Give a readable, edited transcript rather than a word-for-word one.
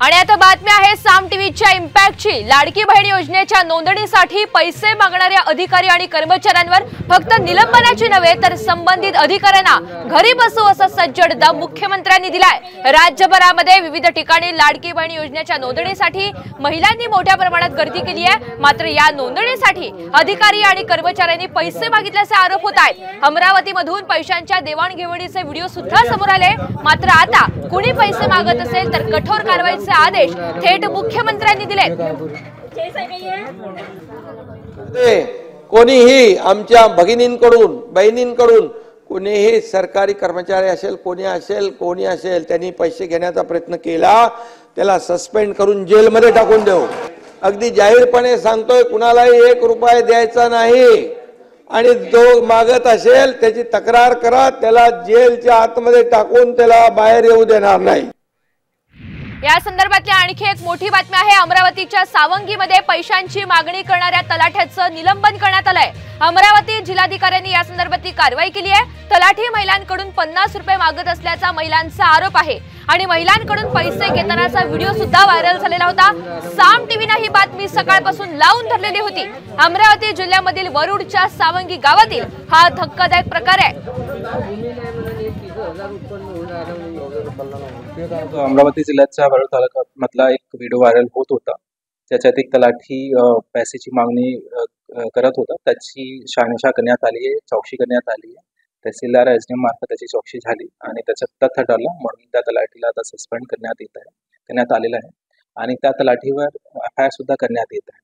आणि आता बातमी आहे साम टीव्हीच्या इम्पॅक्टची। लाडकी बहीण योजनेच्या नोंदणीसाठी पैसे मागणाऱ्या अधिकारी आणि कर्मचाऱ्यांवर फक्त निलंबनाची नव्हे तर संबंधित अधिकाऱ्यांना घरी बसू असा सज्जड दम मुख्यमंत्र्यांनी दिलाय। राज्यभरामध्ये विविध ठिकाणी लाडकी बहीण योजनेच्या नोंदणीसाठी महिलांनी मोठ्या प्रमाणात गर्दी केली आहे। मात्र या नोंदणीसाठी अधिकारी आणि कर्मचाऱ्यांनी पैसे मागितल्याचे आरोप होत आहेत। अमरावतीमधून पैशांच्या देवाणघेवाणीचे व्हिडिओ सुद्धा समोर आले। मात्र आता कुणी पैसे मागत असेल तर कठोर कारवाईचे आदेश थेट मुख्यमंत्र्यांनी दिले। कोणीही आमच्या भगिनींकडून बहिणींकडून कोणीही सरकारी कर्मचारी असेल कोणी असेल त्यांनी पैसे घेण्याचा प्रयत्न केला त्याला सस्पेंड करून जेलमध्ये टाकून देऊ। अगदी जाहीरपणे सांगतोय कुणालाही 1 रुपया द्यायचा नाही आणि जो मागत असेल त्याची तक्रार करा, त्याला जेलच्या आतमध्ये टाकून त्याला बाहेर येऊ देणार नाही। या संदर्भातली आणखी एक मोठी बातमी आहे। अमरावतीच्या सावंगीमध्ये पैशांची मागणी करणाऱ्या तलाठ्याचं निलंबन करण्यात आलंय। अमरावती जिल्हाधिकाऱ्यांनी या संदर्भातली कारवाई केली आहे। तलाठी महिलांकडून 50 रुपये मागत असल्याचा महिलांचा आरोप आहे आणि महिलांकडून पैसे घेतानाचा व्हिडिओ सुद्धा व्हायरल झालेला होता। साम टीव्हीने ही बातमी सकाळपासून लावून धरलेली होती। अमरावती जिल्ह्यामधील वरुडच्या सावंगी गावातील हा धक्कादायक प्रकार आहे। अमरावती जिल्ह्याच्या वरुड तालुक्यामधला एक व्हिडिओ व्हायरल होत होता। त्याच्यात एक तलाठी पैशाची मागणी करत होता। त्याची शहानिशा करण्यात आली आहे, चौकशी करण्यात आली आहे। तहसीलदार एसडीएम मार्फत त्याची चौकशी झाली आणि त्याच्यात तथ्य ठरलं म्हणून त्या तलाठीला आता सस्पेंड करण्यात आलेलं आहे आणि त्या तलाठीवर एफआयआर सुद्धा करण्यात येत आहे।